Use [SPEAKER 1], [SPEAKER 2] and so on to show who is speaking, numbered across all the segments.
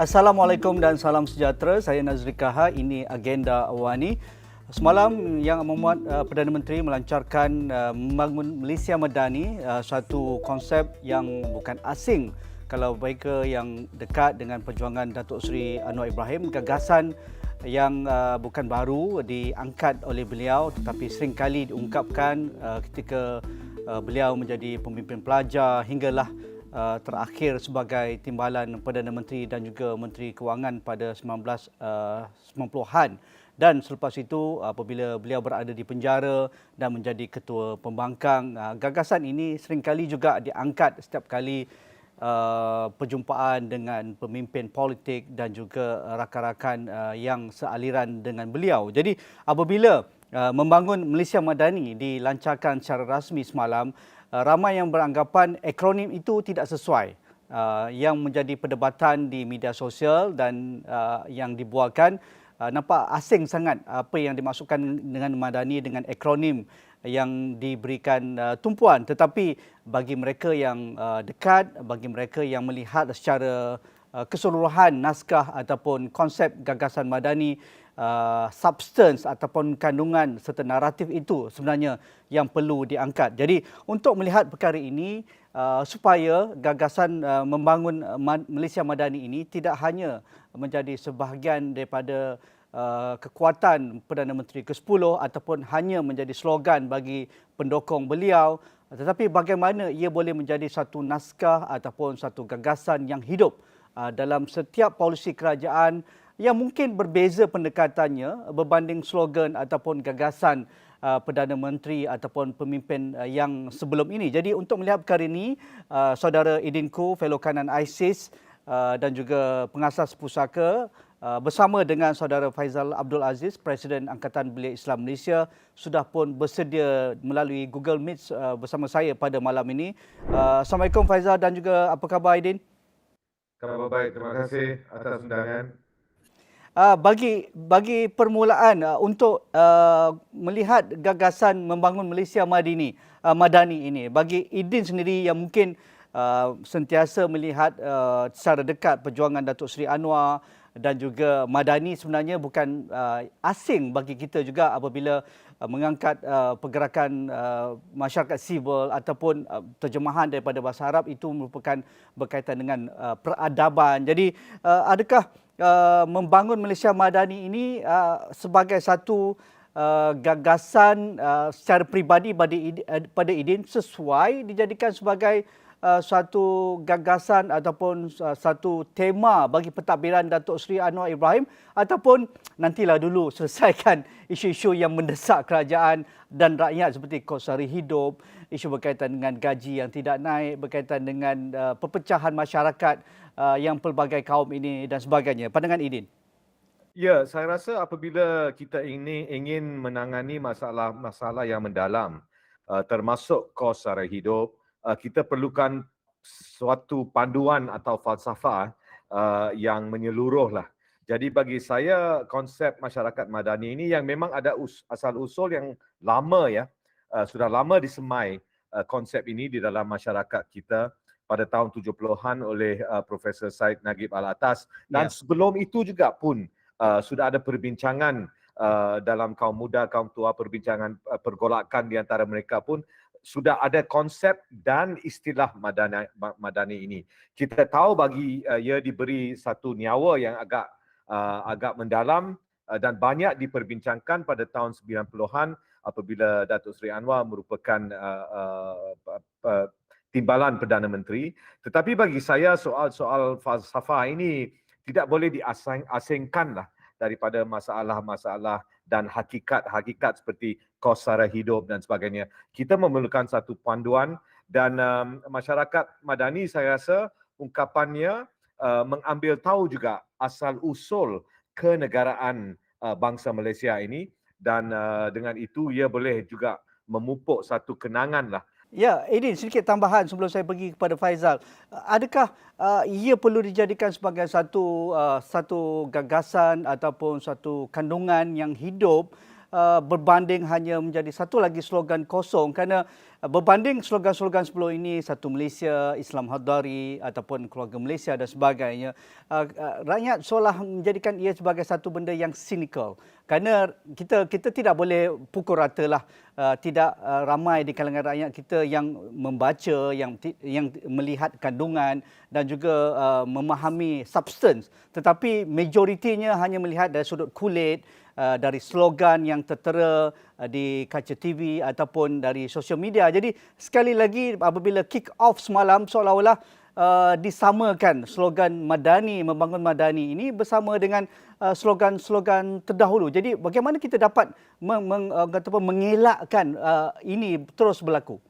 [SPEAKER 1] Assalamualaikum dan salam sejahtera. Saya Nazri Kaha. Ini Agenda Awani. Semalam Yang Amat Perdana Menteri melancarkan membangun Malaysia Madani, satu konsep yang bukan asing kalau mereka yang dekat dengan perjuangan Datuk Seri Anwar Ibrahim. Gagasan yang bukan baru diangkat oleh beliau tetapi seringkali diungkapkan ketika beliau menjadi pemimpin pelajar hinggalah terakhir sebagai timbalan Perdana Menteri dan juga Menteri Kewangan pada 1990-an. Dan selepas itu apabila beliau berada di penjara dan menjadi ketua pembangkang, gagasan ini seringkali juga diangkat setiap kali perjumpaan dengan pemimpin politik dan juga rakan-rakan yang sealiran dengan beliau. Jadi apabila membangun Malaysia Madani dilancarkan secara rasmi semalam, ramai yang beranggapan akronim itu tidak sesuai. Yang menjadi perdebatan di media sosial dan yang dibualkan, nampak asing sangat apa yang dimaksudkan dengan Madani dengan akronim yang diberikan tumpuan. Tetapi bagi mereka yang dekat, bagi mereka yang melihat secara keseluruhan naskah ataupun konsep gagasan Madani, substance ataupun kandungan serta naratif itu sebenarnya yang perlu diangkat. Jadi untuk melihat perkara ini, supaya gagasan membangun Malaysia Madani ini tidak hanya menjadi sebahagian daripada kekuatan Perdana Menteri ke-10 ataupun hanya menjadi slogan bagi pendukung beliau, tetapi bagaimana ia boleh menjadi satu naskah ataupun satu gagasan yang hidup dalam setiap polisi kerajaan yang mungkin berbeza pendekatannya berbanding slogan ataupun gagasan Perdana Menteri ataupun pemimpin yang sebelum ini. Jadi untuk melihat perkara ini, saudara Idinku, fellow kanan ISIS dan juga pengasas pusaka bersama dengan saudara Faizal Abdul Aziz, Presiden Angkatan Belia Islam Malaysia, sudah pun bersedia melalui Google Meet bersama saya pada malam ini. Assalamualaikum Faizal dan juga apa khabar Aidin?
[SPEAKER 2] Khabar baik, terima kasih atas undangan.
[SPEAKER 1] Bagi permulaan untuk melihat gagasan membangun Malaysia Madani ini, bagi Idin sendiri yang mungkin sentiasa melihat secara dekat perjuangan Datuk Seri Anwar dan juga Madani, sebenarnya bukan asing bagi kita juga apabila mengangkat pergerakan masyarakat sivil ataupun terjemahan daripada bahasa Arab itu merupakan berkaitan dengan peradaban. Jadi adakah membangun Malaysia Madani ini sebagai satu gagasan secara peribadi pada Idin sesuai dijadikan sebagai satu gagasan ataupun satu tema bagi pentadbiran Datuk Seri Anwar Ibrahim, ataupun nantilah dulu selesaikan isu-isu yang mendesak kerajaan dan rakyat seperti kos sara hidup, isu berkaitan dengan gaji yang tidak naik, berkaitan dengan perpecahan masyarakat yang pelbagai kaum ini dan sebagainya. Pandangan Idin?
[SPEAKER 2] Ya, saya rasa apabila kita ini ingin menangani masalah-masalah yang mendalam, termasuk kos sara hidup, kita perlukan suatu panduan atau falsafah yang menyeluruh lah. Jadi bagi saya konsep masyarakat madani ini yang memang ada asal usul yang lama ya, sudah lama disemai konsep ini di dalam masyarakat kita pada tahun 70-an oleh Profesor Said Nagib Alatas, dan sebelum itu juga pun sudah ada perbincangan dalam kaum muda, kaum tua, perbincangan pergolakan di antara mereka pun sudah ada konsep dan istilah madani ini. Kita tahu bagi ia diberi satu nyawa yang agak mendalam dan banyak diperbincangkan pada tahun 90-an apabila Datuk Seri Anwar merupakan timbalan Perdana Menteri. Tetapi bagi saya soal falsafah ini tidak boleh diasingkan lah daripada masalah-masalah dan hakikat seperti kos sara hidup dan sebagainya. Kita memerlukan satu panduan dan masyarakat madani saya rasa ungkapannya mengambil tahu juga asal usul kenegaraan bangsa Malaysia ini, dan dengan itu ia boleh juga memupuk satu kenangan lah.
[SPEAKER 1] Ya, Aidin, sedikit tambahan sebelum saya pergi kepada Faizal. Adakah ia perlu dijadikan sebagai satu gagasan ataupun satu kandungan yang hidup berbanding hanya menjadi satu lagi slogan kosong? Kerana Berbanding slogan-slogan sebelum ini, Satu Malaysia, Islam Hadari ataupun Keluarga Malaysia dan sebagainya, rakyat seolah menjadikan ia sebagai satu benda yang cynical. Kerana kita tidak boleh pukul ratalah, tidak ramai di kalangan rakyat kita yang membaca, yang melihat kandungan dan juga memahami substance. Tetapi majoritinya hanya melihat dari sudut kulit, dari slogan yang tertera di kaca TV ataupun dari sosial media. Jadi sekali lagi apabila kick off semalam seolah-olah disamakan slogan Madani, membangun Madani ini bersama dengan slogan-slogan terdahulu. Jadi bagaimana kita dapat mengelakkan ini terus berlaku?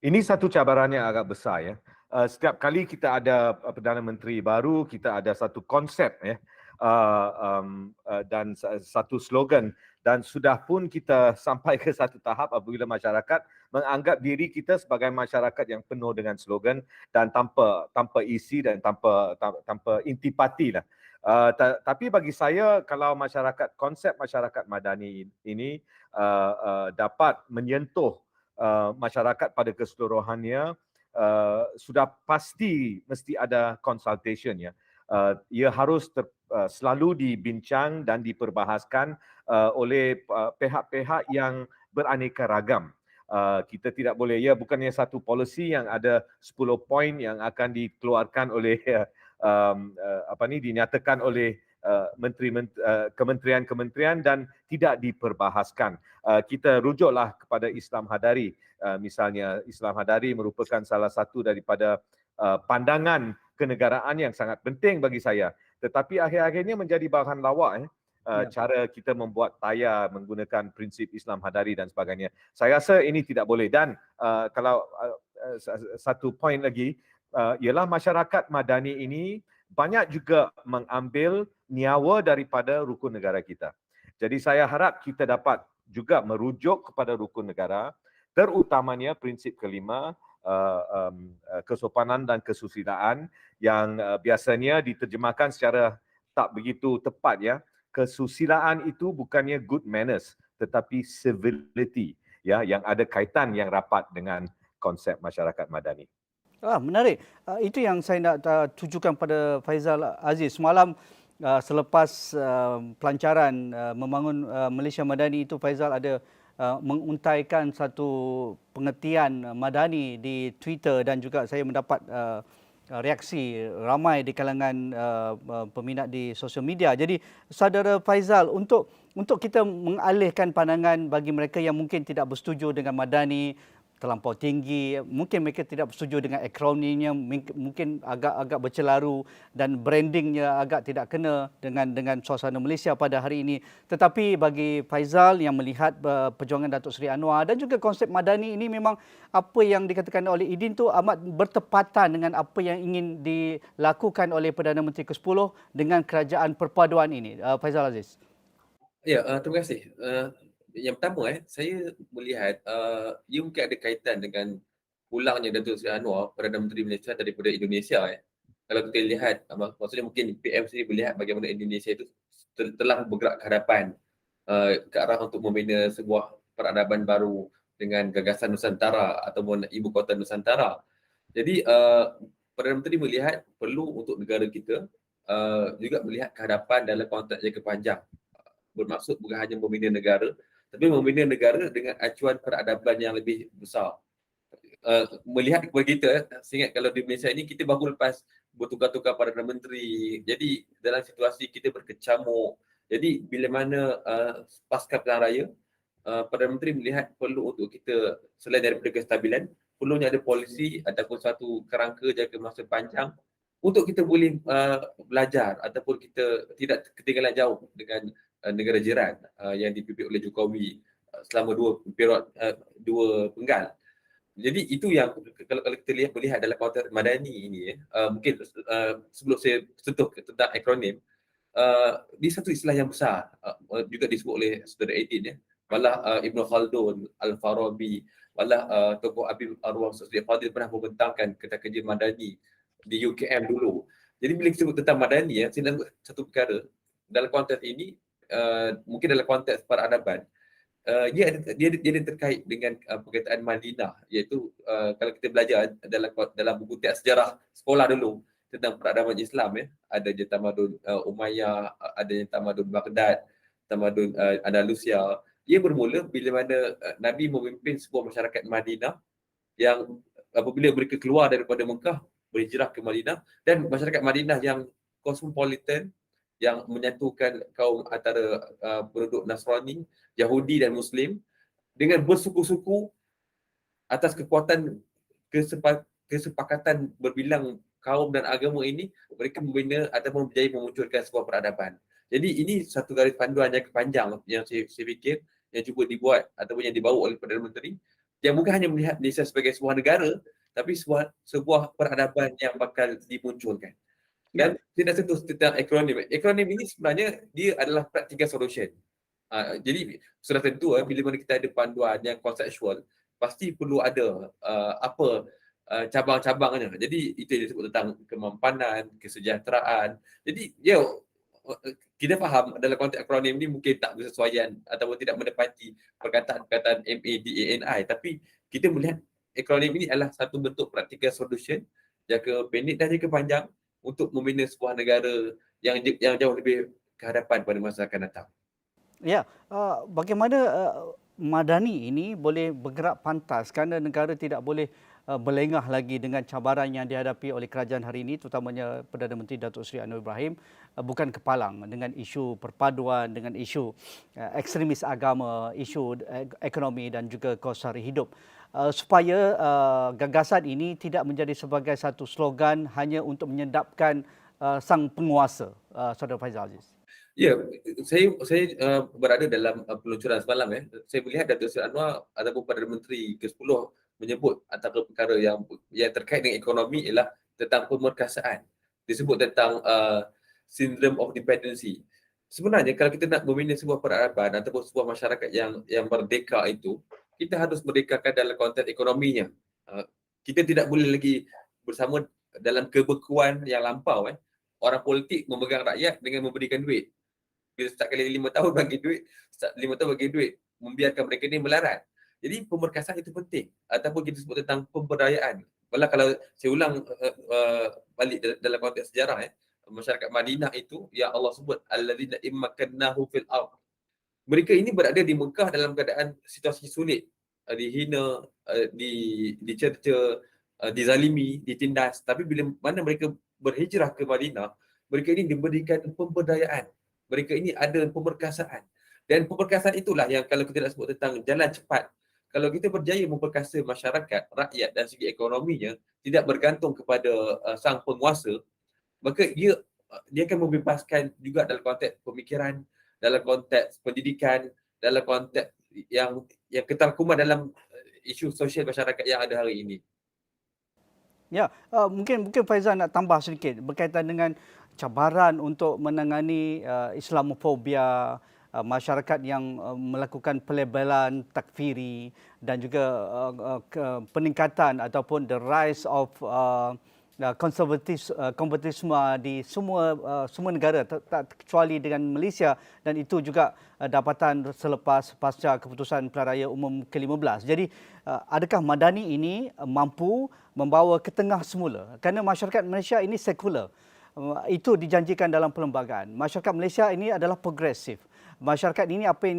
[SPEAKER 2] Ini satu cabaran yang agak besar ya. Setiap kali kita ada Perdana Menteri baru, kita ada satu konsep ya. Dan satu slogan, dan sudah pun kita sampai ke satu tahap apabila masyarakat menganggap diri kita sebagai masyarakat yang penuh dengan slogan dan tanpa isi dan tanpa intipati lah. Tapi bagi saya, kalau konsep masyarakat Madani ini dapat menyentuh masyarakat pada keseluruhannya, sudah pasti mesti ada consultation ya. Ia harus selalu dibincang dan diperbahaskan oleh pihak-pihak yang beraneka ragam. Kita tidak boleh, ya bukannya satu polisi yang ada 10 poin yang akan dikeluarkan oleh dinyatakan oleh kementerian-kementerian dan tidak diperbahaskan. Kita rujuklah kepada Islam Hadari. Misalnya Islam Hadari merupakan salah satu daripada pandangan kenegaraan yang sangat penting bagi saya. Tetapi akhir-akhir ini menjadi bahan lawak cara kita membuat tayar menggunakan prinsip Islam Hadari dan sebagainya. Saya rasa ini tidak boleh. Dan kalau satu poin lagi, ialah masyarakat Madani ini banyak juga mengambil nyawa daripada rukun negara kita. Jadi saya harap kita dapat juga merujuk kepada rukun negara, terutamanya prinsip kelima, kesopanan dan kesusilaan, yang biasanya diterjemahkan secara tak begitu tepat ya. Kesusilaan itu bukannya good manners tetapi civility ya, yang ada kaitan yang rapat dengan konsep masyarakat Madani.
[SPEAKER 1] Menarik. Itu yang saya nak tujukan pada Faizal Aziz. Semalam selepas pelancaran membangun Malaysia Madani itu, Faizal ada menguntaikan satu pengertian Madani di Twitter dan juga saya mendapat reaksi ramai di kalangan peminat di sosial media. Jadi saudara Faizal, untuk kita mengalihkan pandangan bagi mereka yang mungkin tidak bersetuju dengan Madani terlampau tinggi, mungkin mereka tidak bersetuju dengan akronimnya, mungkin agak bercelaru dan brandingnya agak tidak kena dengan suasana Malaysia pada hari ini. Tetapi bagi Faizal yang melihat perjuangan Datuk Seri Anwar dan juga konsep Madani ini, memang apa yang dikatakan oleh Idin tu amat bertepatan dengan apa yang ingin dilakukan oleh Perdana Menteri ke-10 dengan kerajaan perpaduan ini. Faizal Aziz.
[SPEAKER 3] Ya, terima kasih. Yang pertama, saya melihat ia mungkin ada kaitan dengan pulangnya Datuk Seri Anwar, Perdana Menteri Malaysia, daripada Indonesia. Kalau kita lihat, maksudnya mungkin PM sendiri melihat bagaimana Indonesia itu telah bergerak ke hadapan ke arah untuk membina sebuah peradaban baru dengan gagasan Nusantara ataupun ibu kota Nusantara. Jadi Perdana Menteri melihat perlu untuk negara kita juga melihat ke hadapan dalam konteks jangka panjang. Bermaksud bukan hanya membina negara, tapi membina negara dengan acuan peradaban yang lebih besar. Melihat kepada kita, saya ingat kalau di Malaysia ini kita baru lepas bertukar-tukar Perdana Menteri. Jadi dalam situasi kita berkecamuk. Jadi bila mana pasca pilihan raya, Perdana Menteri melihat perlu untuk kita, selain daripada kestabilan, perlunya ada polisi ataupun satu kerangka jangka masa panjang untuk kita boleh belajar ataupun kita tidak ketinggalan jauh dengan negara jiran yang dipimpin oleh Jokowi selama dua penggal. Jadi itu yang kalau kita melihat dalam konteks Madani ini, mungkin sebelum saya sentuh tentang akronim, di satu istilah yang besar juga disebut oleh saudara Aidin, malah Ibn Khaldun, Al-Farabi, malah tokoh Habib Arwah Sri Fadil pernah membentangkan kerja Madani di UKM dulu. Jadi bila kita sebut tentang Madani, saya nak satu perkara dalam konteks ini, mungkin dalam konteks peradaban, dia ada terkait dengan perkataan Madinah, iaitu kalau kita belajar dalam buku teks sejarah sekolah dulu tentang peradaban Islam, ada je tamadun Umayyah, ada je tamadun Baghdad, tamadun Andalusia. Ia bermula bila mana Nabi memimpin sebuah masyarakat Madinah yang apabila mereka keluar daripada Mekah berhijrah ke Madinah, dan masyarakat Madinah yang cosmopolitan, yang menyatukan kaum antara penduduk Nasrani, Yahudi dan Muslim dengan bersuku-suku atas kekuatan kesepakatan berbilang kaum dan agama ini, mereka membina ataupun berjaya memunculkan sebuah peradaban. Jadi ini satu garis panduan yang panjang yang saya fikir yang cuba dibuat ataupun yang dibawa oleh Perdana Menteri, yang bukan hanya melihat Malaysia sebagai sebuah negara, tapi sebuah peradaban yang bakal dimunculkan. Dan saya nak sentuh tentang akronim. Akronim ini sebenarnya dia adalah practical solution. Jadi sudah tentu bila mana kita ada panduan yang konseptual, pasti perlu ada cabang-cabangnya. Jadi itu yang disebut tentang kemampanan, kesejahteraan. Jadi kita faham dalam konteks akronim ni mungkin tak bersesuaian ataupun tidak menepati perkataan-perkataan MADANI, tapi kita melihat akronim ini adalah satu bentuk practical solution jangka pendek dan jangka panjang untuk membina sebuah negara yang jauh lebih ke hadapan pada masa akan datang.
[SPEAKER 1] Ya, bagaimana Madani ini boleh bergerak pantas kerana negara tidak boleh berlengah lagi dengan cabaran yang dihadapi oleh kerajaan hari ini, terutamanya Perdana Menteri Datuk Seri Anwar Ibrahim, bukan kepalang dengan isu perpaduan, dengan isu ekstremis agama, isu ekonomi dan juga kos sara hidup. Supaya gagasan ini tidak menjadi sebagai satu slogan hanya untuk menyedapkan sang penguasa, Saudara Faizal Aziz.
[SPEAKER 3] Ya, saya berada dalam peluncuran semalam. Saya melihat Datuk Seri Anwar ataupun Perdana Menteri ke-10 menyebut antara perkara yang terkait dengan ekonomi ialah tentang pemerkasaan. Disebut tentang syndrome of dependency. Sebenarnya kalau kita nak membina sebuah peradaban ataupun sebuah masyarakat yang merdeka itu, kita harus merdekakan dalam konteks ekonominya. Kita tidak boleh lagi bersama dalam kebekuan yang lampau. Orang politik memegang rakyat dengan memberikan duit. Bila setiap kali 5 tahun bagi duit, setiap 5 tahun bagi duit, membiarkan mereka ni melarat. Jadi pemerkasaan itu penting, ataupun kita sebut tentang pemberdayaan. Malah kalau saya ulang balik dalam konteks sejarah, masyarakat Madinah itu yang Allah sebut allazina immakannahu fil ard. Mereka ini berada di Mekah dalam keadaan situasi sulit, dihina, dicerca, dizalimi, ditindas. Tapi bila mana mereka berhijrah ke Madinah, mereka ini diberikan pemberdayaan. Mereka ini ada pemerkasaan. Dan pemerkasaan itulah yang kalau kita nak sebut tentang jalan cepat, kalau kita berjaya memperkasa masyarakat, rakyat dan segi ekonominya tidak bergantung kepada sang penguasa, maka dia akan membebaskan juga dalam konteks pemikiran, dalam konteks pendidikan, dalam konteks yang keterkuman dalam isu sosial masyarakat yang ada hari ini.
[SPEAKER 1] Ya, mungkin Faizal nak tambah sedikit berkaitan dengan cabaran untuk menangani Islamofobia, masyarakat yang melakukan pelabelan takfiri dan juga peningkatan ataupun the rise of konservatisme di semua negara, tak kecuali dengan Malaysia, dan itu juga dapatan selepas pasca keputusan Pilihan Raya Umum ke-15. Jadi adakah Madani ini mampu membawa ke tengah semula? Kerana masyarakat Malaysia ini sekular. Itu dijanjikan dalam perlembagaan. Masyarakat Malaysia ini adalah progresif. Masyarakat ini apa yang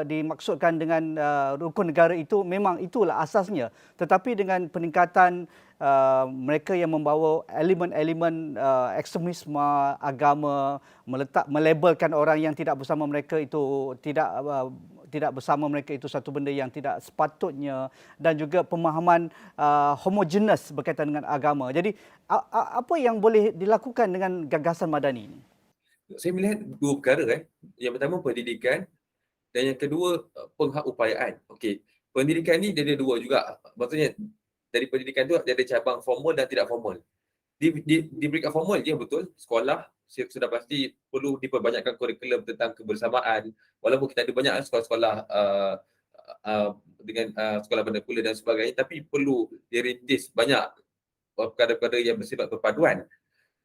[SPEAKER 1] dimaksudkan dengan rukun negara itu memang itulah asasnya. Tetapi dengan peningkatan mereka yang membawa elemen-elemen ekstremisme agama, melabelkan orang yang tidak bersama mereka itu tidak bersama mereka itu satu benda yang tidak sepatutnya, dan juga pemahaman homogenes berkaitan dengan agama. Jadi apa yang boleh dilakukan dengan gagasan Madani ini?
[SPEAKER 3] Saya melihat dua perkara. Yang pertama pendidikan dan yang kedua pengupayaan. Okey, pendidikan ni dia ada dua juga. Maksudnya dari pendidikan tu dia ada cabang formal dan tidak formal. Diberikan formal je betul, sekolah sudah pasti perlu diperbanyakkan kurikulum tentang kebersamaan. Walaupun kita ada banyak sekolah-sekolah dengan sekolah benda kuliah dan sebagainya, tapi perlu dirintis banyak perkara-perkara yang bersifat perpaduan.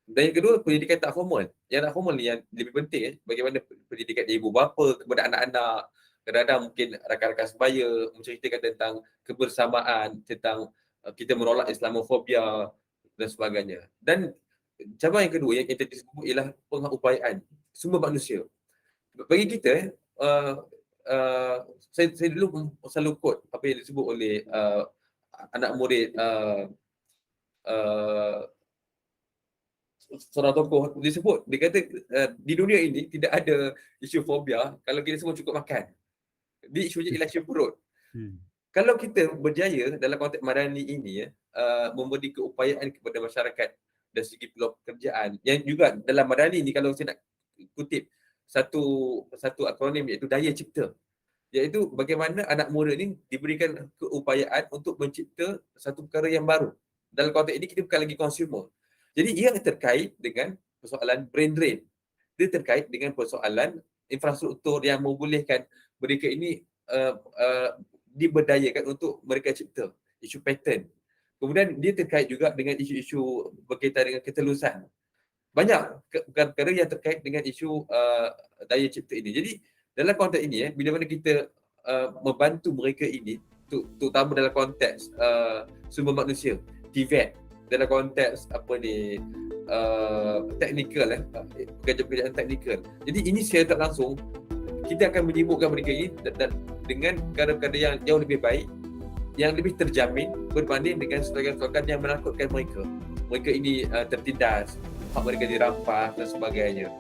[SPEAKER 3] Dan yang kedua, pendidikan tak formal. Yang tak formal ni yang lebih penting, bagaimana pendidikan ibu bapa kepada anak-anak, Kadang-kadang mungkin rakan-rakan sebaya menceritakan tentang kebersamaan, tentang kita menolak Islamofobia dan sebagainya. Dan cabaran yang kedua yang kita disebut ialah pengupayaan sumber manusia. Bagi kita, saya dulu selalu quote apa yang disebut oleh anak murid seorang tokoh. Dia kata di dunia ini tidak ada isu fobia kalau kita semua cukup makan. Dia isunya ialah isu perut. Kalau kita berjaya dalam konteks Madani ini memberi keupayaan kepada masyarakat dari segi peluang pekerjaan, yang juga dalam Madani ini kalau saya nak kutip satu akronim iaitu daya cipta, iaitu bagaimana anak muda ni diberikan keupayaan untuk mencipta satu perkara yang baru. Dalam konteks ini kita bukan lagi consumer. Jadi ia terkait dengan persoalan brain drain. Dia terkait dengan persoalan infrastruktur yang membolehkan mereka ini diberdayakan untuk mereka cipta isu pattern. Kemudian dia terkait juga dengan isu-isu berkaitan dengan ketelusan. Banyak perkara yang terkait dengan isu daya cipta ini. Jadi dalam konteks ini bila mana kita membantu mereka ini, terutama dalam konteks sumber manusia, TVET, dalam konteks teknikal, pekerjaan-pekerjaan teknikal. Jadi ini secara tak langsung kita akan menyibukkan mereka ini dengan perkara-perkara yang jauh lebih baik, yang lebih terjamin berbanding dengan slogan-slogan yang menakutkan mereka. Mereka ini tertindas, hak mereka dirampas dan sebagainya.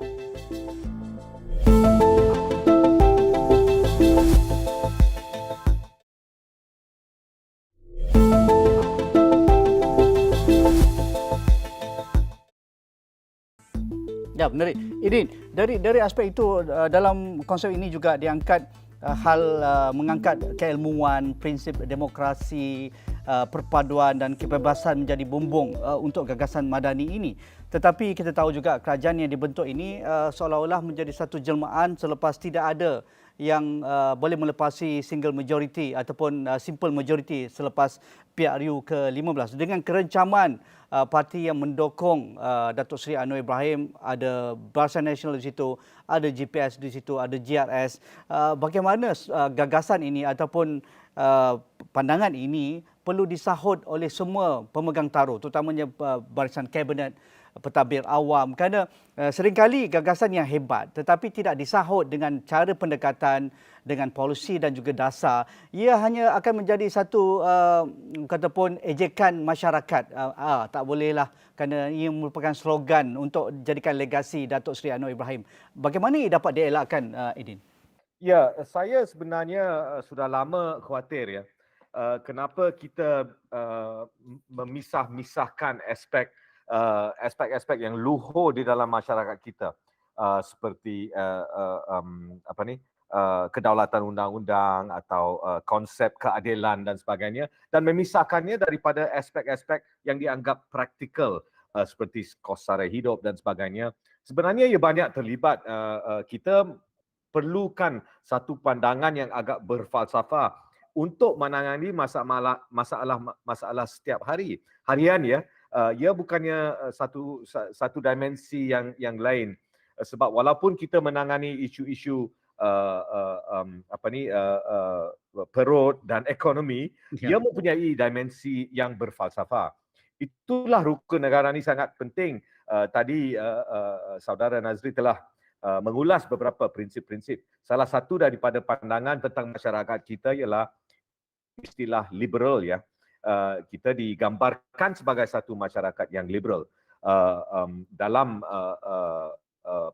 [SPEAKER 1] Ya, menarik. Idin, dari aspek itu dalam konsep ini juga diangkat hal mengangkat keilmuan, prinsip demokrasi, perpaduan dan kebebasan menjadi bumbung untuk gagasan Madani ini. Tetapi kita tahu juga kerajaan yang dibentuk ini seolah-olah menjadi satu jelmaan selepas tidak ada yang boleh melepasi single majority ataupun simple majority selepas PRU ke-15 dengan kerencaman parti yang mendukung Datuk Seri Anwar Ibrahim, ada Barisan Nasional di situ, ada GPS di situ, ada GRS. Bagaimana gagasan ini ataupun pandangan ini perlu disahut oleh semua pemegang taruh, terutamanya barisan kabinet, pentadbir awam, kerana seringkali gagasan yang hebat tetapi tidak disahut dengan cara pendekatan, dengan polisi dan juga dasar, ia hanya akan menjadi satu kata pun ejekan masyarakat. Tak bolehlah kerana ia merupakan slogan untuk jadikan legasi Datuk Seri Anwar Ibrahim. Bagaimana ia dapat dielakkan, Idin?
[SPEAKER 2] Ya, saya sebenarnya sudah lama khawatir ya. Kenapa kita memisah-misahkan aspek-aspek yang luhur di dalam masyarakat kita, seperti kedaulatan undang-undang atau konsep keadilan dan sebagainya, dan memisahkannya daripada aspek-aspek yang dianggap praktikal seperti kos sara hidup dan sebagainya. Sebenarnya ia banyak terlibat. Kita perlukan satu pandangan yang agak berfalsafah untuk menangani masalah setiap harian ya. Ia bukannya satu dimensi yang lain, sebab walaupun kita menangani isu-isu perut dan ekonomi, ia mempunyai dimensi yang berfalsafah. Itulah rukun negara ini sangat penting. Tadi saudara Nazri telah mengulas beberapa prinsip-prinsip. Salah satu daripada pandangan tentang masyarakat kita ialah istilah liberal ya. Kita digambarkan sebagai satu masyarakat yang liberal dalam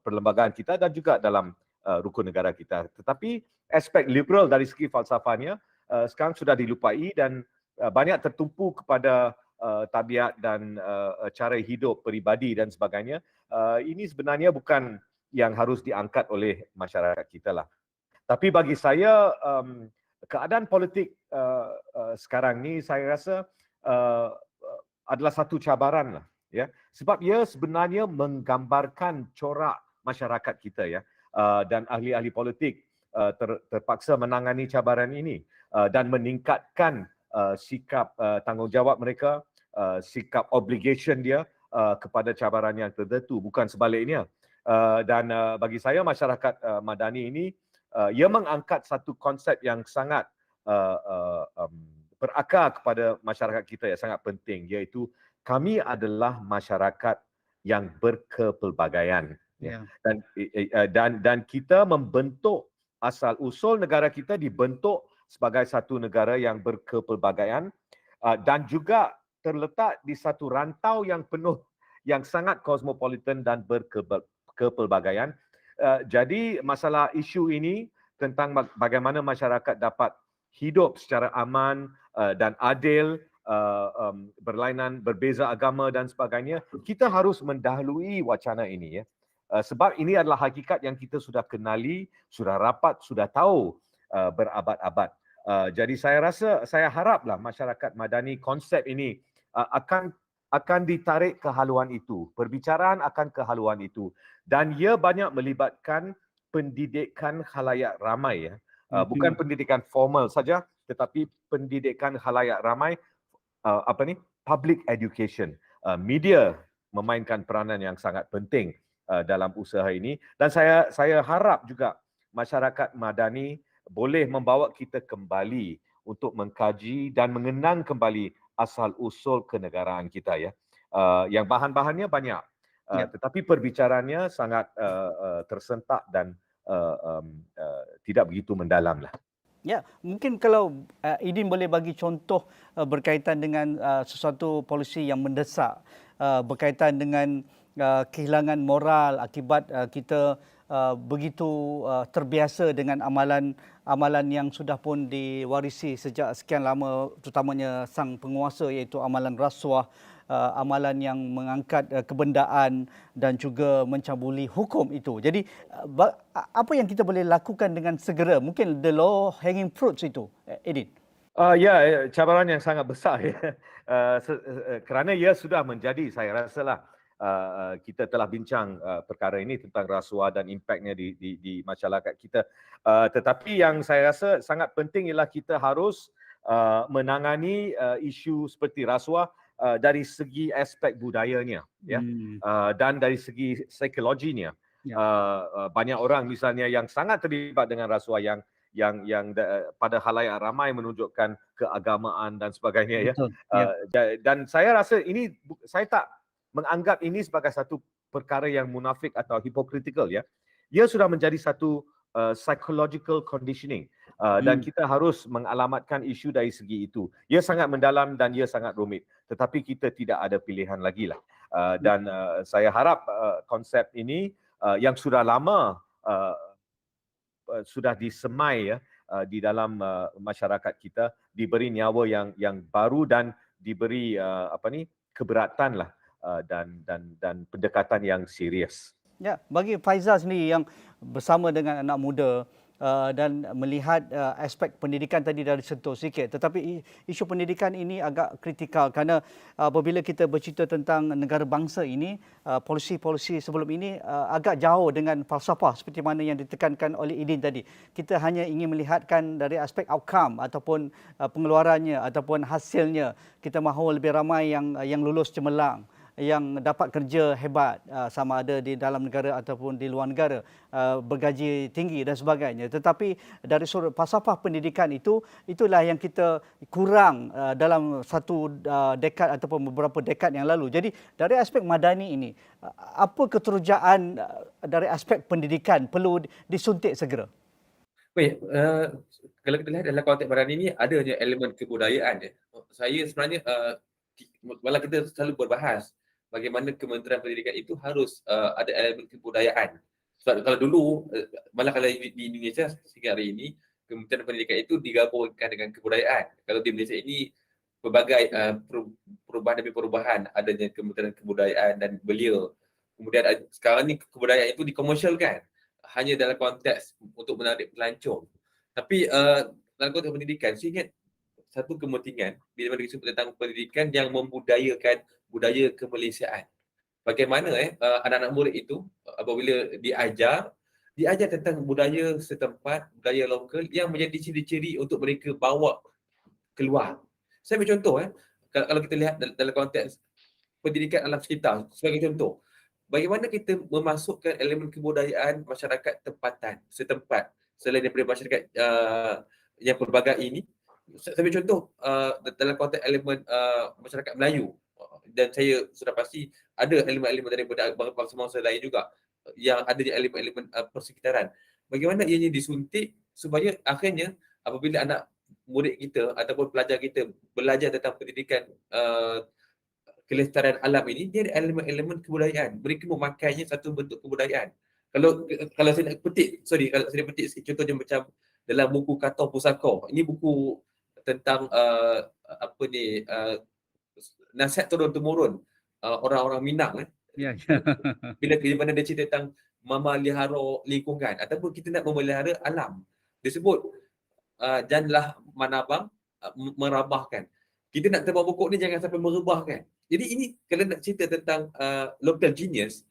[SPEAKER 2] perlembagaan kita dan juga dalam rukun negara kita. Tetapi aspek liberal dari segi falsafahnya sekarang sudah dilupai dan banyak tertumpu kepada tabiat dan cara hidup peribadi dan sebagainya. Ini sebenarnya bukan yang harus diangkat oleh masyarakat kita lah. Tapi bagi saya keadaan politik sekarang ni saya rasa adalah satu cabaran lah ya, sebab ia sebenarnya menggambarkan corak masyarakat kita ya, dan ahli-ahli politik terpaksa menangani cabaran ini dan meningkatkan sikap tanggungjawab mereka, sikap obligation dia kepada cabaran yang tertentu, bukan sebaliknya. Dan bagi saya masyarakat Madani ini ia mengangkat satu konsep yang sangat berakar kepada masyarakat kita yang sangat penting, iaitu kami adalah masyarakat yang berkepelbagaian.
[SPEAKER 1] Ya.
[SPEAKER 2] Dan kita membentuk asal usul negara kita dibentuk sebagai satu negara yang berkepelbagaian dan juga terletak di satu rantau yang penuh, yang sangat cosmopolitan dan berkepelbagaian. Jadi masalah isu ini tentang bagaimana masyarakat dapat hidup secara aman dan adil, berlainan, berbeza agama dan sebagainya, kita harus mendahului wacana ini ya. Sebab ini adalah hakikat yang kita sudah kenali, sudah rapat, sudah tahu berabad-abad. Jadi saya haraplah masyarakat madani konsep ini akan ditarik ke haluan itu, perbicaraan akan ke haluan itu, dan ia banyak melibatkan pendidikan khalayak ramai ya. Bukan pendidikan formal saja, tetapi pendidikan khalayak ramai, public education. Media memainkan peranan yang sangat penting dalam usaha ini, dan saya harap juga masyarakat madani boleh membawa kita kembali untuk mengkaji dan mengenang kembali asal usul kenegaraan kita ya. Yang bahan-bahannya banyak, tetapi perbicaraannya sangat tersentak dan tidak begitu mendalam lah.
[SPEAKER 1] Ya, mungkin kalau Idin boleh bagi contoh berkaitan dengan sesuatu polisi yang mendesak, berkaitan dengan kehilangan moral akibat kita begitu terbiasa dengan amalan yang sudah pun diwarisi sejak sekian lama, terutamanya sang penguasa, iaitu amalan rasuah, amalan yang mengangkat kebendaan dan juga mencabuli hukum itu. Jadi apa yang kita boleh lakukan dengan segera? Mungkin the low hanging fruits itu, Edin.
[SPEAKER 2] Ya, cabaran yang sangat besar ya. Kerana ia sudah menjadi, saya rasalah kita telah bincang perkara ini tentang rasuah dan impaknya di masyarakat kita. Tetapi yang saya rasa sangat penting ialah kita harus menangani isu seperti rasuah dari segi aspek budayanya ya, dan dari segi psikologinya. Banyak orang misalnya yang sangat terlibat dengan rasuah yang pada khalayak ramai menunjukkan keagamaan dan sebagainya ya. Dan saya rasa ini, saya tak menganggap ini sebagai satu perkara yang munafik atau hypocritical ya. Ia sudah menjadi satu psychological conditioning dan kita harus mengalamatkan isu dari segi itu. Ia sangat mendalam dan ia sangat rumit, tetapi kita tidak ada pilihan lagi lah. Dan saya harap konsep ini yang sudah lama sudah disemai ya di dalam masyarakat kita, diberi nyawa yang baru dan diberi keberatan lah dan pendekatan yang serius.
[SPEAKER 1] Ya, bagi Faizal sendiri yang bersama dengan anak muda dan melihat aspek pendidikan tadi dah disentuh sikit, tetapi isu pendidikan ini agak kritikal kerana apabila kita bercerita tentang negara bangsa ini, polisi-polisi sebelum ini agak jauh dengan falsafah seperti mana yang ditekankan oleh Idin tadi. Kita hanya ingin melihatkan dari aspek outcome ataupun pengeluarannya ataupun hasilnya. Kita mahu lebih ramai yang lulus cemerlang, yang dapat kerja hebat, sama ada di dalam negara ataupun di luar negara, bergaji tinggi dan sebagainya. Tetapi dari sudut falsafah pendidikan itulah yang kita kurang dalam satu dekad ataupun beberapa dekad yang lalu. Jadi dari aspek madani ini, apa keterujaan dari aspek pendidikan perlu disuntik segera?
[SPEAKER 3] Baik, kalau kita lihat dalam konteks madani ini adanya elemen kebudayaan. Saya sebenarnya, malah kita selalu berbahas bagaimana Kementerian Pendidikan itu harus ada elemen kebudayaan. Sebab kalau dulu, malah kalau di Indonesia sehingga hari ini, Kementerian Pendidikan itu digabungkan dengan kebudayaan. Kalau di Malaysia ini berbagai perubahan demi perubahan, adanya Kementerian Kebudayaan dan beliau. Kemudian sekarang ni kebudayaan itu dikomersialkan hanya dalam konteks untuk menarik pelancong. Tapi dalam konteks pendidikan, saya ingat satu kepentingan bila mana disebut tentang pendidikan yang membudayakan budaya kemalaysiaan. Bagaimana anak-anak murid itu apabila diajar tentang budaya setempat, budaya lokal yang menjadi ciri-ciri untuk mereka bawa keluar. Saya ambil contoh kalau kita lihat dalam konteks pendidikan alam sekitar sebagai contoh. Bagaimana kita memasukkan elemen kebudayaan masyarakat tempatan setempat selain daripada masyarakat yang pelbagai ini. Saya ambil contoh dalam konteks elemen masyarakat Melayu, dan saya sudah pasti ada elemen-elemen daripada bangsa-bangsa lain juga yang ada di elemen-elemen persekitaran. Bagaimana ianya disuntik supaya akhirnya apabila anak murid kita ataupun pelajar kita belajar tentang pendidikan kelestarian alam ini, dia ada elemen-elemen kebudayaan. Mereka memakainya satu bentuk kebudayaan. Kalau saya nak petik, kalau saya petik contohnya macam dalam buku Kata Pusaka. Ini buku tentang nasihat turun-temurun orang-orang Minang.
[SPEAKER 1] Ya.
[SPEAKER 3] Bila mana dia cerita tentang memelihara lingkungan ataupun kita nak memelihara alam. Dia sebut janganlah manabang merabahkan. Kita nak tebang pokok ni jangan sampai merebahkan. Jadi ini kalau nak cerita tentang local genius,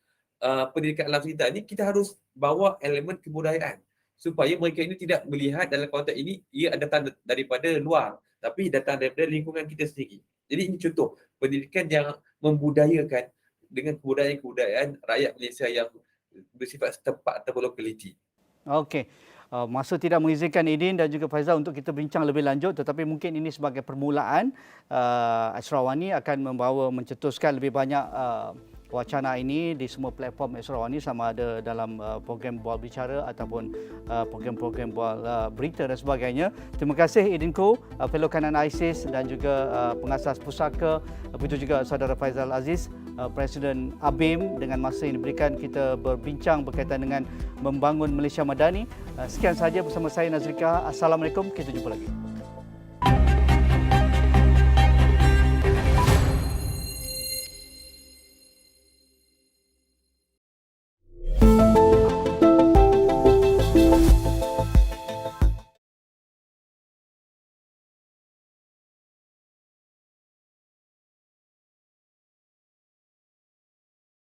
[SPEAKER 3] pendidikan alam sekitar ni, kita harus bawa elemen kebudayaan supaya mereka ini tidak melihat dalam konteks ini ia datang daripada luar, tapi datang daripada lingkungan kita sendiri. Jadi ini contoh pendidikan yang membudayakan dengan kebudayaan rakyat Malaysia yang bersifat setempat ataupun lokaliti.
[SPEAKER 1] Okey. Masa tidak mengizinkan Aidin dan juga Faizal untuk kita bincang lebih lanjut, tetapi mungkin ini sebagai permulaan. Asrawani akan mencetuskan lebih banyak wacana ini di semua platform Asrawani, sama ada dalam program Bual Bicara ataupun program-program Bual Berita dan sebagainya. Terima kasih Aidin Khoo, Fellow Kanan ISIS dan juga pengasas pusaka. Begitu juga saudara Faizal Aziz, Presiden ABIM, dengan masa yang diberikan kita berbincang berkaitan dengan membangun Malaysia Madani. Sekian sahaja bersama saya Nazrika. Assalamualaikum, kita jumpa lagi.